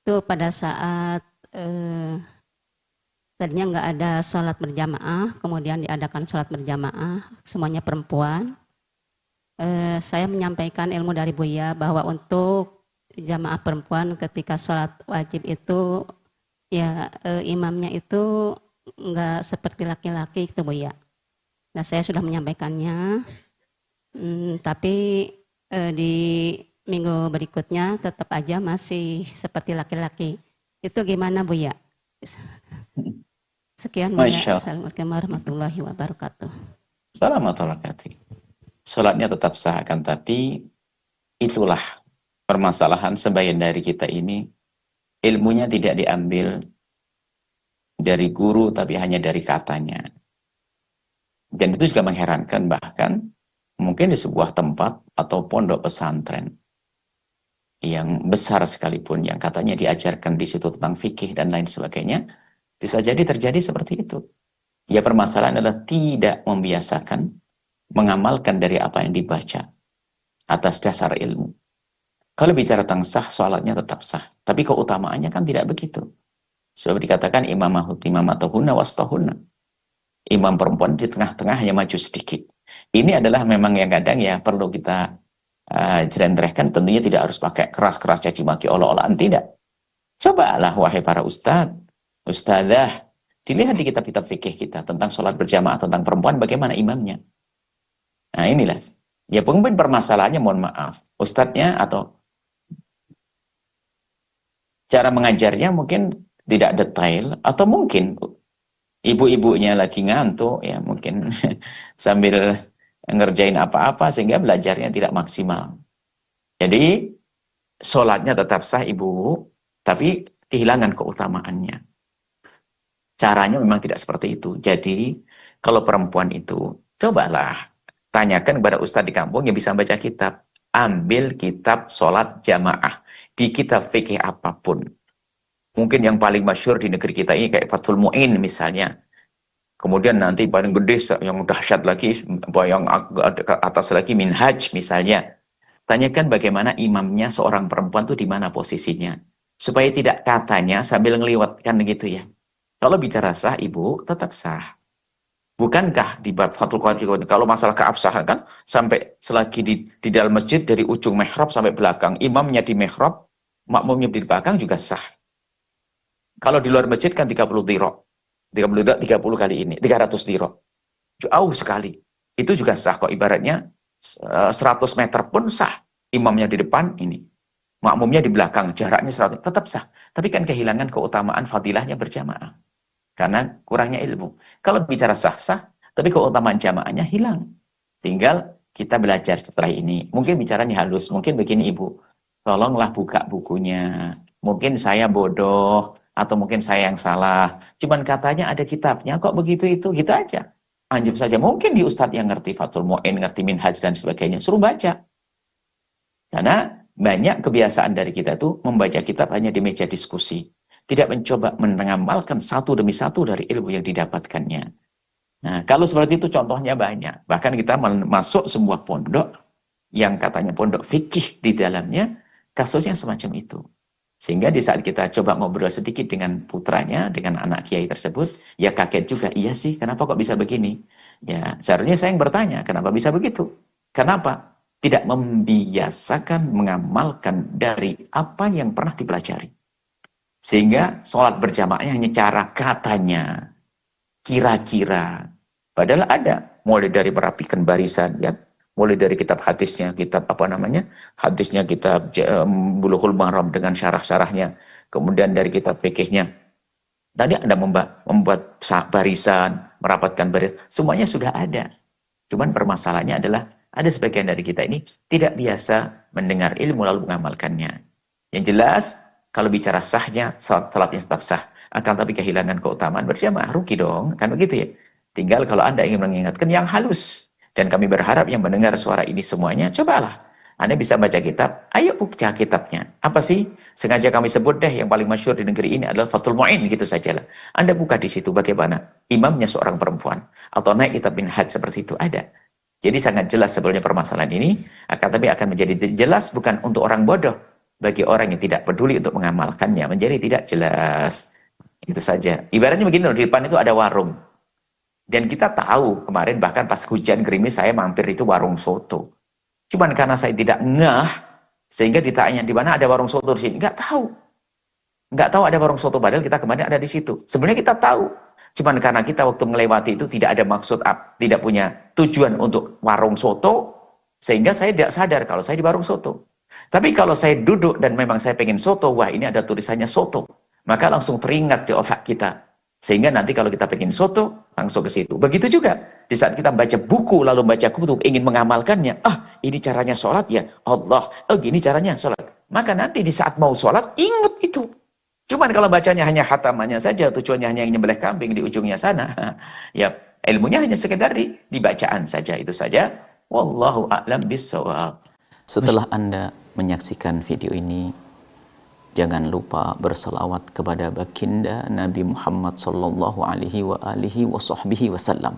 Itu pada saat tadinya nggak ada sholat berjamaah, kemudian diadakan sholat berjamaah, semuanya perempuan. Saya menyampaikan ilmu dari Buya bahwa untuk jamaah perempuan ketika sholat wajib itu ya imamnya itu nggak seperti laki-laki itu Buya. Nah saya sudah menyampaikannya, tapi di minggu berikutnya tetap aja masih seperti laki-laki. Itu gimana Buya? Sekian Buya. Masya Allah. Assalamualaikum warahmatullahi wabarakatuh. Assalamualaikum warahmatullahi wabarakatuh. Sholatnya tetap sah kan, tapi itulah permasalahan sebagian dari kita ini, ilmunya tidak diambil dari guru, tapi hanya dari katanya. Dan itu juga mengherankan, bahkan mungkin di sebuah tempat atau pondok pesantren yang besar sekalipun, yang katanya diajarkan di situ tentang fikih dan lain sebagainya, bisa jadi terjadi seperti itu. Ya, permasalahan adalah tidak membiasakan mengamalkan dari apa yang dibaca atas dasar ilmu. Kalau bicara tentang sah, sholatnya tetap sah. Tapi keutamaannya kan tidak begitu. Sebab dikatakan imamatuhunna wastahunna. Imam perempuan di tengah-tengah hanya maju sedikit. Ini adalah memang yang kadang ya perlu kita jerentrehkan. Tentunya tidak harus pakai keras-keras caci maki olah-olahan, tidak. Cobalah wahai para ustadz, ustadzah, dilihat di kitab-kitab fikih kita tentang sholat berjamaah, tentang perempuan, bagaimana imamnya. Nah inilah. Ya mungkin permasalahannya, mohon maaf, ustadznya atau cara mengajarnya mungkin tidak detail, atau mungkin ibu-ibunya lagi ngantuk, ya mungkin sambil ngerjain apa-apa sehingga belajarnya tidak maksimal. Jadi sholatnya tetap sah ibu, tapi kehilangan keutamaannya. Caranya memang tidak seperti itu. Jadi kalau perempuan itu, cobalah tanyakan kepada ustadz di kampung yang bisa baca kitab. Ambil kitab sholat jamaah. Di kitab fikih apapun. Mungkin yang paling masyhur di negeri kita ini kayak Fathul Mu'in misalnya. Kemudian nanti paling gede yang dahsyat lagi, yang atas lagi Minhaj misalnya. Tanyakan bagaimana imamnya seorang perempuan itu di mana posisinya. Supaya tidak katanya sambil ngeliwatkan gitu ya. Kalau bicara sah, ibu, tetap sah. Bukankah di bab Fathul Qadir, kalau masalah keabsahan kan, sampai selagi di dalam masjid dari ujung mihrab sampai belakang, imamnya di mihrab, makmumnya di belakang juga sah. Kalau di luar masjid kan 30 dirok. 30 dirok, 30 kali ini, 300 dirok. Jauh sekali. Itu juga sah kok, ibaratnya 100 meter pun sah. Imamnya di depan ini. Makmumnya di belakang, jaraknya 100, tetap sah. Tapi kan kehilangan keutamaan fadilahnya berjamaah. Karena kurangnya ilmu. Kalau bicara sah-sah, tapi keutamaan jamaahnya hilang. Tinggal kita belajar setelah ini. Mungkin bicaranya halus, mungkin begini ibu, tolonglah buka bukunya. Mungkin saya bodoh, atau mungkin saya yang salah. Cuman katanya ada kitabnya, kok begitu itu, gitu aja. Anjur saja, mungkin di ustadz yang ngerti Fathul Mu'in, ngerti Minhaj dan sebagainya, suruh baca. Karena banyak kebiasaan dari kita itu membaca kitab hanya di meja diskusi. Tidak mencoba mengamalkan satu demi satu dari ilmu yang didapatkannya. Nah, kalau seperti itu contohnya banyak. Bahkan kita masuk sebuah pondok yang katanya pondok fikih di dalamnya, kasusnya semacam itu. Sehingga di saat kita coba ngobrol sedikit dengan putranya, dengan anak kiai tersebut, ya kaget juga, iya sih, kenapa kok bisa begini? Ya, seharusnya saya yang bertanya, kenapa bisa begitu? Kenapa? Tidak membiasakan mengamalkan dari apa yang pernah dipelajari. Sehingga sholat berjamaahnya hanya cara katanya, kira-kira. Padahal ada, mulai dari merapikan barisan, ya, mulai dari kitab hadisnya, kitab apa namanya, hadisnya kitab Bulughul Maram dengan syarah-syarahnya, kemudian dari kitab fikihnya. Tadi ada membuat barisan, merapatkan barisan, semuanya sudah ada. Cuman permasalahannya adalah, ada sebagian dari kita ini tidak biasa mendengar ilmu lalu mengamalkannya. Yang jelas, kalau bicara sahnya, salatnya tetap sah. Akan tapi kehilangan keutamaan berjamaah, rugi dong. Kan begitu ya. Tinggal kalau Anda ingin mengingatkan yang halus. Dan kami berharap yang mendengar suara ini semuanya, cobalah. Anda bisa baca kitab, ayo baca kitabnya. Apa sih? Sengaja kami sebut deh, yang paling masyhur di negeri ini adalah Fathul Mu'in, gitu sajalah. Anda buka di situ bagaimana imamnya seorang perempuan. Atau naik kitab Minhaj seperti itu, ada. Jadi sangat jelas sebetulnya permasalahan ini, akan tapi akan menjadi jelas bukan untuk orang bodoh, bagi orang yang tidak peduli untuk mengamalkannya menjadi tidak jelas. Itu saja. Ibaratnya begini loh, di depan itu ada warung. Dan kita tahu, kemarin bahkan pas hujan gerimis saya mampir itu warung soto. Cuman karena saya tidak ngeh, sehingga ditanya di mana ada warung soto di sini. Nggak tahu. Nggak tahu ada warung soto, padahal kita kemarin ada di situ. Sebenarnya kita tahu. Cuman karena kita waktu melewati itu tidak ada maksud, tidak punya tujuan untuk warung soto, sehingga saya tidak sadar kalau saya di warung soto. Tapi kalau saya duduk dan memang saya pengen soto, wah ini ada tulisannya soto. Maka langsung teringat di otak kita. Sehingga nanti kalau kita pengen soto, langsung ke situ. Begitu juga di saat kita baca buku, lalu baca kutub, ingin mengamalkannya. Ah, ini caranya sholat ya Allah. Oh, gini caranya sholat. Maka nanti di saat mau sholat, ingat itu. Cuman kalau bacanya hanya hatamannya saja, tujuannya hanya nyembelih kambing di ujungnya sana, ya ilmunya hanya sekedar di bacaan saja, itu saja. Wallahu a'lam bissawab. Setelah Anda menyaksikan video ini, jangan lupa berselawat kepada baginda Nabi Muhammad sallallahu alaihi wa alihi wa sahbihi wasallam.